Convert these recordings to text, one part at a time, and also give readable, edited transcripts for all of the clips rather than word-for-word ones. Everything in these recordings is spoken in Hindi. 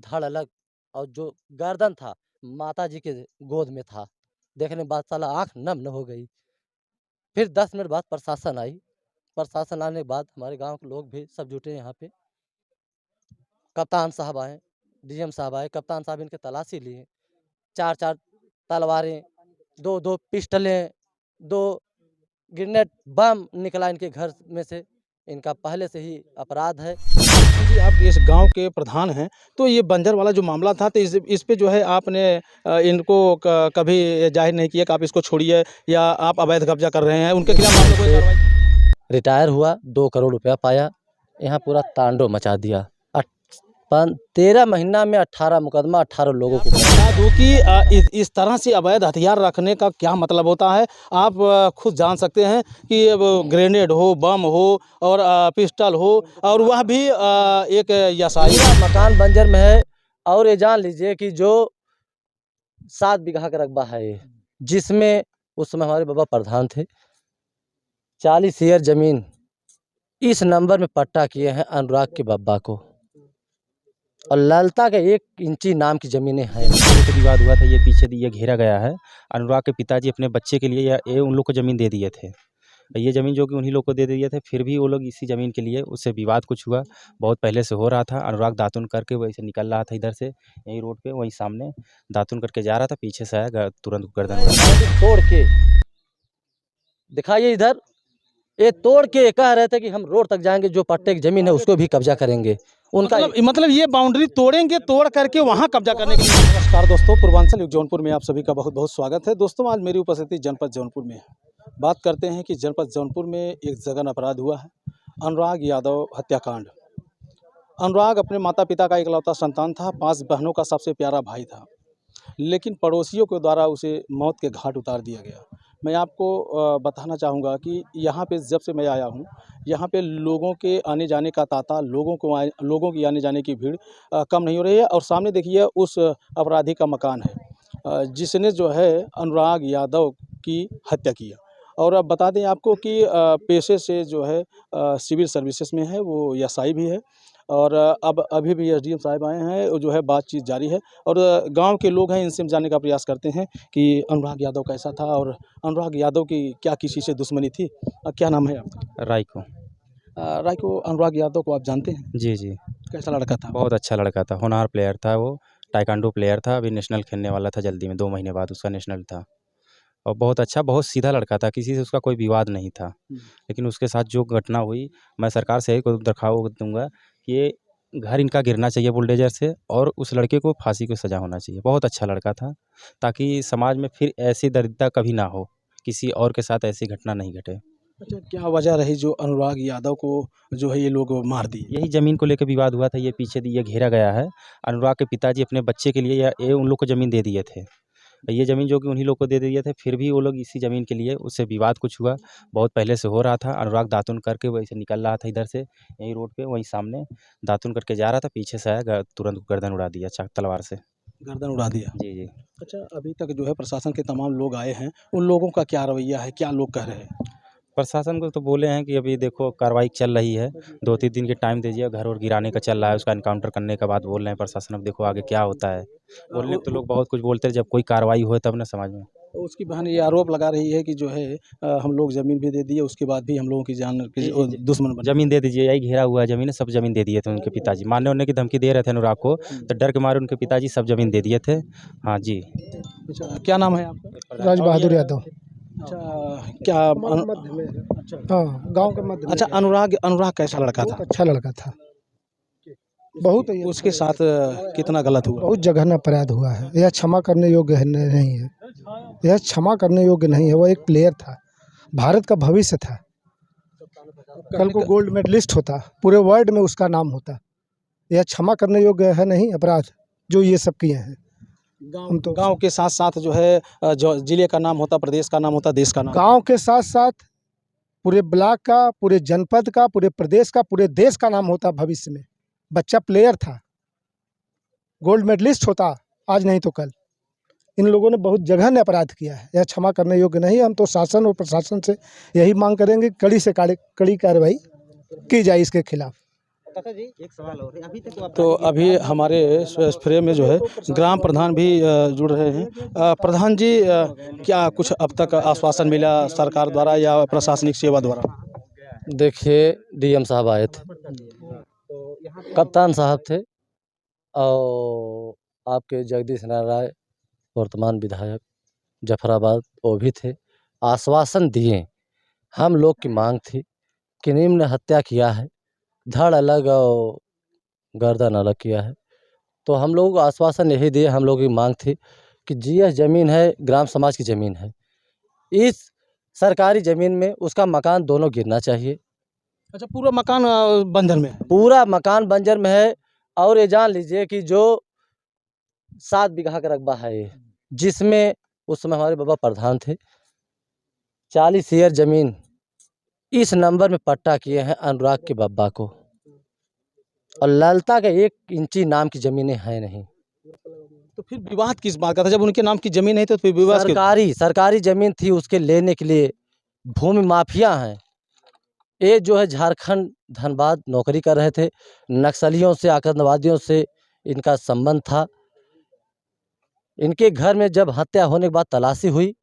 धड़ अलग और जो गर्दन था माता जी के गोद में था। देखने के बाद साला आँख नम न हो गई। फिर 10 मिनट बाद प्रशासन आई। प्रशासन आने के बाद हमारे गाँव के लोग भी सब जुटे यहाँ पे। कप्तान साहब आए, डीएम साहब आए, कप्तान साहब इनके तलाशी लिए। 4-4 तलवारें, 2-2 पिस्टलें, 2 ग्रेनेड बम निकला इनके घर में से। इनका पहले से ही अपराध है। जी, आप इस गाँव के प्रधान हैं, तो ये बंजर वाला जो मामला था, तो इस पे जो है आपने इनको कभी जाहिर नहीं किया कि आप इसको छोड़िए या आप अवैध कब्जा कर रहे हैं, उनके खिलाफ आपने कोई कार्रवाई? रिटायर हुआ, 2 करोड़ रुपया पाया, यहाँ पूरा तांडव मचा दिया। 13 महीना में 18 मुकदमा, 18 लोगों को बता दूं कि इस तरह से अवैध हथियार रखने का क्या मतलब होता है, आप खुद जान सकते हैं कि अब ग्रेनेड हो, बम हो और पिस्टल हो और वह भी एक यसाई। पूरा मकान बंजर में है। और ये जान लीजिए कि जो 7 बीघा का रकबा है ये, जिसमें उस समय हमारे बाबा प्रधान थे। 40 एकड़ जमीन इस नंबर में पट्टा किए हैं अनुराग के बाबा को, और ललता के 1 इंची नाम की ज़मीनें हैं। तो विवाद हुआ था, ये पीछे ये घेरा गया है। अनुराग के पिताजी अपने बच्चे के लिए ये उन लोग को ज़मीन दे दिए थे। ये ज़मीन जो कि उन्हीं लोग को दे दिए थे, फिर भी वो लोग इसी ज़मीन के लिए उससे विवाद कुछ हुआ, बहुत पहले से हो रहा था। अनुराग दातुन करके वहीं से निकल रहा था, इधर से यहीं रोड पे वहीं सामने दातुन करके जा रहा था, पीछे से आया, तुरंत गर्दन उड़ा दिया। तोड़ के दिखाइए इधर, ये तोड़ के कह रहे थे कि हम रोड तक जाएंगे, जो पट्टे की ज़मीन है उसको भी कब्जा करेंगे। उनका मतलब ये बाउंड्री तोड़ेंगे, तोड़ करके वहाँ कब्जा करने के लिए। नमस्कार दोस्तों, पूर्वांचल जौनपुर में आप सभी का बहुत बहुत स्वागत है। दोस्तों, आज मेरी उपस्थिति जनपद जौनपुर में है। बात करते हैं कि जनपद जौनपुर में एक जघन्य अपराध हुआ है, अनुराग यादव हत्याकांड। अनुराग अपने माता पिता का इकलौता संतान था, 5 बहनों का सबसे प्यारा भाई था, लेकिन पड़ोसियों के द्वारा उसे मौत के घाट उतार दिया गया। मैं आपको बताना चाहूँगा कि यहाँ पे जब से मैं आया हूँ, यहाँ पे लोगों के आने जाने का तांता, लोगों की आने जाने की भीड़ कम नहीं हो रही है। और सामने देखिए उस अपराधी का मकान है जिसने जो है अनुराग यादव की हत्या किया। और अब बता दें आपको कि पेशे से जो है सिविल सर्विसेज में है, वो एसआई भी है। और अब अभी भी एसडीएम साहब आए हैं, और जो है बातचीत जारी है। और गांव के लोग हैं, इनसे जानने का प्रयास करते हैं कि अनुराग यादव कैसा था और अनुराग यादव की क्या किसी से दुश्मनी थी। क्या नाम है आपका? राय को। राय को, अनुराग यादव को आप जानते हैं? जी जी, कैसा लड़का था? बहुत अच्छा लड़का था, होनहार प्लेयर था वो, ताइक्वांडो प्लेयर था, अभी नेशनल खेलने वाला था जल्दी में, 2 महीने बाद उसका नेशनल था। और बहुत अच्छा, बहुत सीधा लड़का था, किसी से उसका कोई विवाद नहीं था। लेकिन उसके साथ जो घटना हुई, मैं सरकार से यही दरख्वास्त दूंगा कि ये घर इनका गिरना चाहिए बुलडोजर से, और उस लड़के को फांसी की सज़ा होना चाहिए। बहुत अच्छा लड़का था, ताकि समाज में फिर ऐसी दरिद्रता कभी ना हो, किसी और के साथ ऐसी घटना नहीं घटे। अच्छा, क्या वजह रही जो अनुराग यादव को जो है ये लोग मार दिए? यही ज़मीन को लेकर विवाद हुआ था, ये पीछे ये घेरा गया है। अनुराग के पिताजी अपने बच्चे के लिए ये उन लोग को ज़मीन दे दिए थे। ये ज़मीन जो कि उन्हीं लोग को दे दिए थे, फिर भी वो लोग इसी ज़मीन के लिए उससे विवाद कुछ हुआ, बहुत पहले से हो रहा था। अनुराग दातुन करके वहीं से निकल रहा था, इधर से यहीं रोड पे वहीं सामने दातुन करके जा रहा था, पीछे से आया, तुरंत गर्दन उड़ा दिया तलवार से। गर्दन उड़ा दिया? जी जी। अच्छा, अभी तक जो है प्रशासन के तमाम लोग आए हैं, उन लोगों का क्या रवैया है, क्या लोग कह रहे हैं? प्रशासन को तो बोले हैं कि अभी देखो कार्रवाई चल रही है, 2-3 दिन के टाइम दीजिए, घर और गिराने का चल रहा है, उसका एनकाउंटर करने के बाद बोल रहे हैं प्रशासन, अब देखो आगे क्या होता है। बोलने को तो लोग बहुत कुछ बोलते हैं, जब कोई कार्रवाई हो तब ना समझ में। उसकी बहन ये आरोप लगा रही है कि जो है हम लोग ज़मीन भी दे दिए, उसके बाद भी हम लोगों की जान की दुश्मन बने। ज़मीन दे दीजिए, यही घेरा हुआ है ज़मीन है, सब ज़मीन दे दिए थे उनके पिताजी, मारने वारने की धमकी दे रहे थे अनुराग को, तो डर के मारे उनके पिताजी सब ज़मीन दे दिए थे। हाँ जी। अच्छा, क्या नाम है आपका? राज बहादुर यादव। अच्छा, क्या अच्छा, हाँ, गांव के मध्य में। अच्छा, अनुराग कैसा लड़का था? बहुत अच्छा लड़का था, बहुत ही उसके साथ कितना गलत हुआ? बहुत जघन्य अपराध हुआ है। यह क्षमा करने योग्य नहीं है, यह क्षमा करने योग्य नहीं है। वह एक प्लेयर था, भारत का भविष्य था, कल को गोल्ड मेडलिस्ट होता, पूरे वर्ल्ड में उसका नाम होता। यह क्षमा करने योग्य है नहीं अपराध जो ये सब किए हैं। हम तो गांव के साथ साथ जो है जो जिले का नाम होता, प्रदेश का नाम होता, देश का नाम। गांव के साथ साथ पूरे ब्लॉक का, पूरे जनपद का, पूरे प्रदेश का, पूरे देश का नाम होता। भविष्य में बच्चा प्लेयर था, गोल्ड मेडलिस्ट होता, आज नहीं तो कल। इन लोगों ने बहुत जघन्य अपराध किया है, यह क्षमा करने योग्य नहीं है। हम तो शासन और प्रशासन से यही मांग करेंगे, कड़ी से कड़ी कार्रवाई की जाए इसके खिलाफ। तो अभी हमारे इस फ्रेम में जो है ग्राम प्रधान भी जुड़ रहे हैं। प्रधान जी, क्या कुछ अब तक आश्वासन मिला सरकार द्वारा या प्रशासनिक सेवा द्वारा? देखिए, डीएम साहब आए थे, कप्तान साहब थे और आपके जगदीश नारायण राय वर्तमान विधायक जफराबाद वो भी थे। आश्वासन दिए, हम लोग की मांग थी कि निम्न हत्या किया है, धड़ अलग और गर्दन अलग किया है, तो हम लोग को आश्वासन यही दिए। हम लोग की मांग थी कि जीएस ज़मीन है, ग्राम समाज की ज़मीन है, इस सरकारी ज़मीन में उसका मकान दोनों गिरना चाहिए। अच्छा, पूरा मकान बंजर में है? पूरा मकान बंजर में है और ये जान लीजिए कि जो 7 बीघा का रकबा है ये, जिसमें उस समय हमारे बाबा प्रधान थे। 40 एकड़ ज़मीन इस नंबर में पट्टा किए हैं अनुराग के बाबा को, और ललता के 1 इंची नाम की ज़मीनें हैं नहीं। तो फिर विवाद किस बात का था? जब उनके नाम की जमीन नहीं तो फिर विवाद क्यों? सरकारी ज़मीन थी, उसके लेने के लिए भूमि माफिया हैं। ये जो है झारखंड धनबाद नौकरी कर रहे थे, नक्सलियों से आतंकवादियों से इनका संबंध था। इनके घर में जब हत्या होने के बाद तलाशी हुई,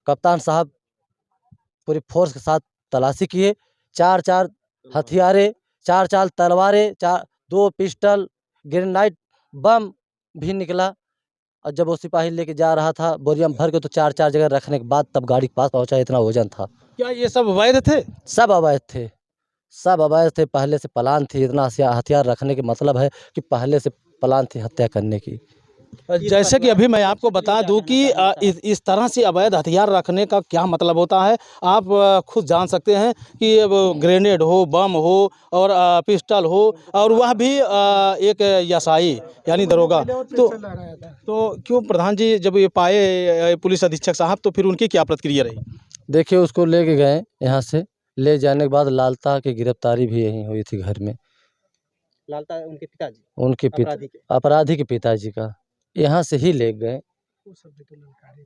कप्तान साहब पूरी फोर्स के साथ तलाशी किए। 4-4 हथियारे, 4-4 तलवारें, 2 पिस्टल, ग्रेनाइट बम भी निकला। और जब वो सिपाही लेके जा रहा था बोरिया में भर के, तो 4-4 जगह रखने के बाद तब गाड़ी के पास पहुंचा। इतना वजन था। क्या ये सब अवैध थे? सब अवैध थे, सब अवैध थे। पहले से प्लान थी। इतना हथियार रखने के मतलब है कि पहले से प्लान थी हत्या करने की। जैसे कि अभी मैं आपको बता दूं कि इस तरह से अवैध हथियार रखने का क्या मतलब होता है, आप खुद जान सकते हैं कि वो ग्रेनेड हो, बम हो और पिस्टल हो, और वह भी एक यसाई यानी दरोगा। तो क्यों प्रधान जी जब ये पाए पुलिस अधीक्षक साहब, तो फिर उनकी क्या प्रतिक्रिया रही? देखिए, उसको लेके गए, यहाँ से ले जाने के बाद लालता की गिरफ्तारी भी यहीं हुई थी घर में। लालता उनके पिताजी, उनके अपराधी के पिताजी का यहाँ से ही ले गए।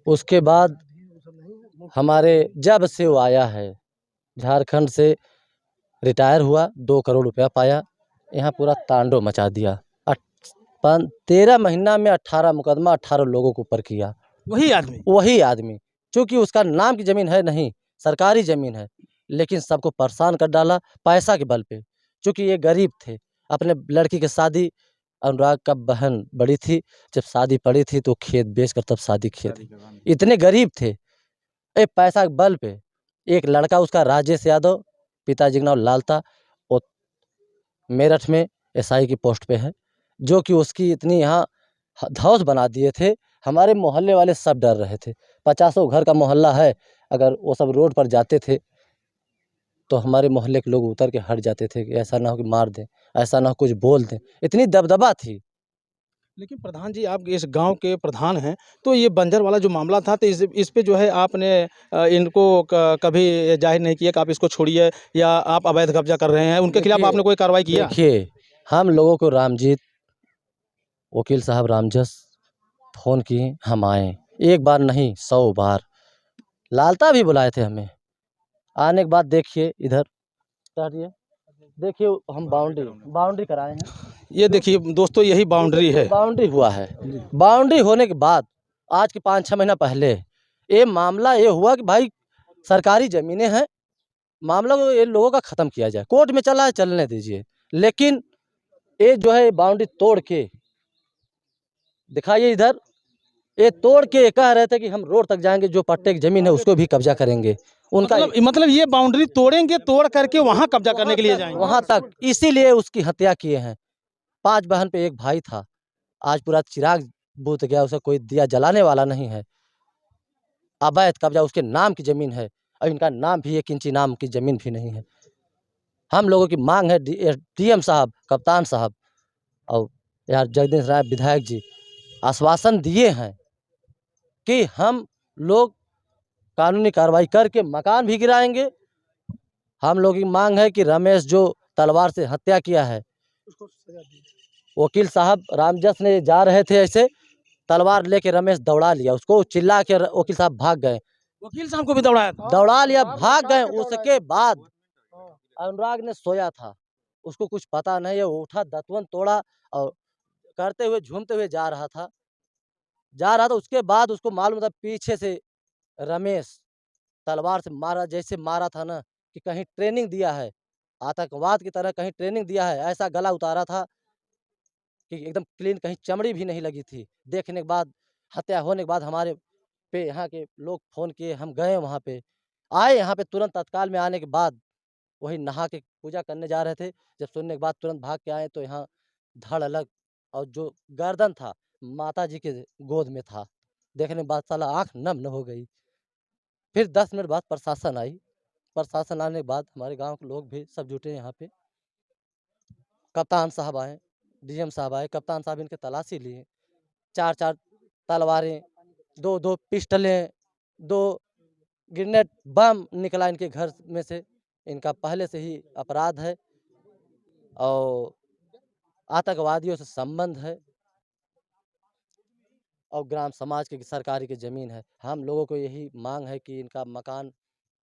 उसके बाद हमारे जब से वो आया है झारखंड से, रिटायर हुआ, 2 करोड़ रुपया पाया, यहाँ पूरा तांडव मचा दिया। 13 महीना में 18 मुकदमा 18 लोगों के ऊपर किया। वही आदमी, चूँकि उसका नाम की ज़मीन है नहीं, सरकारी ज़मीन है, लेकिन सबको परेशान कर डाला पैसा के बल पे। चूँकि ये गरीब थे, अपने लड़की की शादी, अनुराग का बहन बड़ी थी, जब शादी पड़ी थी तो खेत बेचकर तब शादी किए थे। इतने गरीब थे, ए पैसा के बल पे। एक लड़का उसका राजेश यादव, पिताजी का नाम लालता, वो मेरठ में एसआई की पोस्ट पे है, जो कि उसकी इतनी यहाँ धौस बना दिए थे। हमारे मोहल्ले वाले सब डर रहे थे। 50 घर का मोहल्ला है, अगर वो सब रोड पर जाते थे तो हमारे मोहल्ले के लोग उतर के हट जाते थे कि ऐसा ना हो कि मार दें, ऐसा ना हो कुछ बोल दें, इतनी दबदबा थी। लेकिन प्रधान जी, आप इस गांव के प्रधान हैं, तो ये बंजर वाला जो मामला था, तो इस पे जो है आपने इनको कभी जाहिर नहीं किया कि आप इसको छोड़िए या आप अवैध कब्जा कर रहे हैं, उनके खिलाफ आपने कोई कार्रवाई किया? देखिए, हम लोगों को रामजीत वकील साहब रामजस फ़ोन किए, हम आए, एक बार नहीं 100 बार। लालता भी बुलाए थे हमें। आने के बाद देखिए इधर देखिए, हम बाउंड्री कराए हैं। ये देखिए दोस्तों, यही बाउंड्री है। बाउंड्री हुआ है। बाउंड्री होने के बाद आज के 5-6 महीना पहले ये मामला ये हुआ कि भाई सरकारी ज़मीनें हैं, मामला को ये लोगों का ख़त्म किया जाए। कोर्ट में चला है, चलने दीजिए, लेकिन ये जो है बाउंड्री तोड़ के दिखाइए इधर, ये तोड़ के कह रहे थे कि हम रोड तक जाएंगे, जो पट्टे की ज़मीन है उसको भी कब्जा करेंगे। उनका मतलब ये बाउंड्री तोड़ेंगे, तोड़ करके वहाँ कब्जा करने के लिए जाएंगे, वहाँ तक, इसीलिए उसकी हत्या किए हैं। 5 बहन पे 1 भाई था, आज पूरा चिराग बुझ गया, उसे कोई दिया जलाने वाला नहीं है। अवैध कब्जा उसके नाम की ज़मीन है, और इनका नाम भी 1 इंची नाम की ज़मीन भी नहीं है। हम लोगों की मांग है डीएम साहब, कप्तान साहब और यार जगदीश राय विधायक जी आश्वासन दिए हैं कि हम लोग कानूनी कार्रवाई करके मकान भी गिराएंगे। हम लोगों की मांग है कि रमेश जो तलवार से हत्या किया है, वकील साहब रामजस ने जा रहे थे ऐसे, तलवार लेके रमेश दौड़ा लिया उसको, चिल्ला के वकील साहब भाग गए। वकील साहब को भी दौड़ा लिया, भाग गए। उसके बाद अनुराग ने सोया था, उसको कुछ पता नहीं है, वो उठा दतवन तोड़ा और करते हुए झूमते हुए जा रहा था। उसके बाद उसको मालूम था पीछे से रमेश तलवार से मारा, जैसे मारा था ना कि कहीं ट्रेनिंग दिया है, आतंकवाद की तरह कहीं ट्रेनिंग दिया है, ऐसा गला उतारा था कि एकदम क्लीन, कहीं चमड़ी भी नहीं लगी थी। देखने के बाद, हत्या होने के बाद हमारे पे यहाँ के लोग फ़ोन किए, हम गए वहाँ पे, आए यहाँ पे तुरंत तत्काल में आने के बाद वही नहा के पूजा करने जा रहे थे। जब सुनने के बाद तुरंत भाग के आए तो यहाँ धड़ अलग और जो गर्दन था माताजी के गोद में था। देखने के बाद साला आँख नम न हो गई। फिर 10 मिनट बाद प्रशासन आई। प्रशासन आने के बाद हमारे गाँव के लोग भी सब जुटे यहाँ पे। कप्तान साहब आए, डीएम साहब आए, कप्तान साहब इनकी तलाशी लिए। 4-4 तलवारें, 2-2 पिस्टलें, 2 ग्रेनेड बम निकला इनके घर में से। इनका पहले से ही अपराध है और आतंकवादियों से संबंध है और ग्राम समाज की सरकारी की ज़मीन है। हम लोगों को यही मांग है कि इनका मकान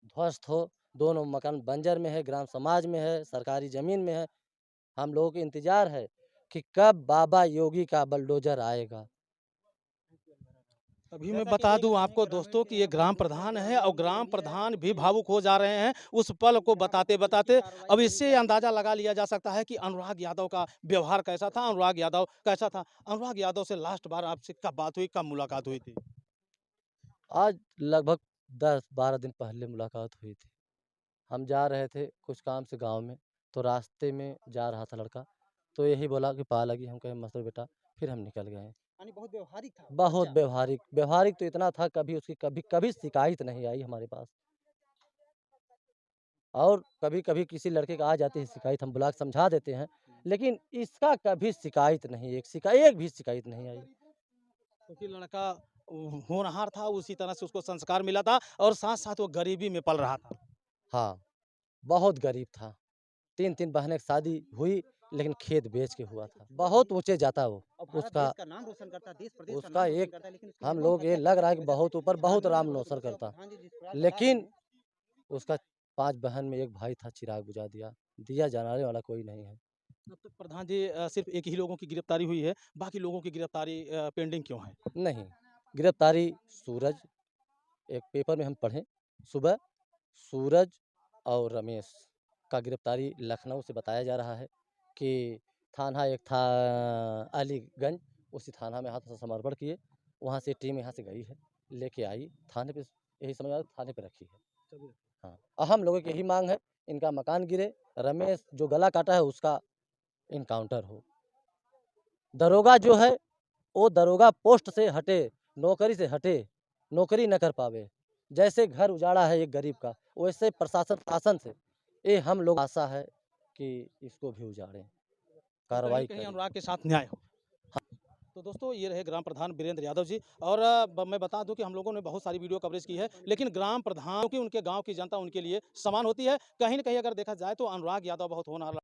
ध्वस्त हो। दोनों मकान बंजर में है, ग्राम समाज में है, सरकारी ज़मीन में है। हम लोगों को इंतज़ार है कि कब बाबा योगी का बुलडोज़र आएगा। अभी मैं बता दूं आपको दोस्तों कि ये ग्राम प्रधान है और ग्राम प्रधान भी भावुक हो जा रहे हैं उस पल को बताते बताते। अब इससे अंदाजा लगा लिया जा सकता है कि अनुराग यादव का व्यवहार कैसा था, अनुराग यादव कैसा था। अनुराग यादव से लास्ट बार आपसे कब बात हुई, कब मुलाकात हुई थी? आज लगभग 10-12 दिन पहले मुलाकात हुई थी। हम जा रहे थे कुछ काम से गाँव में, तो रास्ते में जा रहा था लड़का, तो यही बोला कि पा लगी। हम कहे मत रो बेटा, फिर हम निकल गए। यानी बहुत व्यवहारिक था बहुत बच्चा। व्यवहारिक, व्यवहारिक तो इतना था कभी उसकी कभी शिकायत नहीं आई हमारे पास। और कभी-कभी किसी लड़के का आ जाती है शिकायत, हम बुला के समझा देते हैं, लेकिन इसका कभी शिकायत नहीं, एक भी शिकायत नहीं आई। क्योंकि लड़का होनहार था, उसी तरह से उसको संस्कार मिला था और साथ साथ वो गरीबी में पल रहा था। हाँ, बहुत गरीब था। 3-3 बहनें की शादी हुई, लेकिन खेत बेच के हुआ था। बहुत ऊँचे जाता वो। और भारत उसका देश का नाम रोशन करता है, देश प्रदेश का उसका नाम रोशन एक करता है, लेकिन उसकी हम निर्मम लोग ये हत्या लग करने रहा है की कि वजह से बहुत ऊपर, बहुत ग्रामीणों राम ने नौसर उसको करता। प्रधान जी जिस प्रकार लगा रहे लेकिन हैं। उसका 5 बहन में 1 भाई था, चिराग बुझा दिया। दिया जलाने वाला कोई नहीं है। अब तक प्रधान जी सिर्फ एक ही लोगों की गिरफ्तारी हुई है, बाकी लोगों की गिरफ्तारी पेंडिंग क्यों है? नहीं, गिरफ्तारी सूरज, एक पेपर में हम पढ़े सुबह, सूरज और रमेश का गिरफ्तारी लखनऊ से बताया जा रहा है कि थाना एक था अलीगंज, उसी थाना में आत्मसमर्पण किए। वहाँ से टीम यहाँ से गई है, लेके आई थाने पे, यही समझ आओ थाने पे रखी है। हाँ, और हम लोगों की यही मांग है, इनका मकान गिरे, रमेश जो गला काटा है उसका इनकाउंटर हो। दरोगा जो है वो दरोगा पोस्ट से हटे, नौकरी से हटे, नौकरी न कर पावे। जैसे घर उजाड़ा है एक गरीब का, वैसे प्रशासन शासन से ये हम लोग आशा है कि इसको भी उजाड़ें, और कहीं न कार्रवाई कहीं करें। अनुराग के साथ न्याय हो। तो दोस्तों ये रहे ग्राम प्रधान वीरेंद्र यादव जी। और मैं बता दूं कि हम लोगों ने बहुत सारी वीडियो कवरेज की है, लेकिन ग्राम प्रधान, क्योंकि उनके गांव की जनता उनके लिए समान होती है। कहीं न कहीं अगर देखा जाए तो अनुराग यादव बहुत होनहार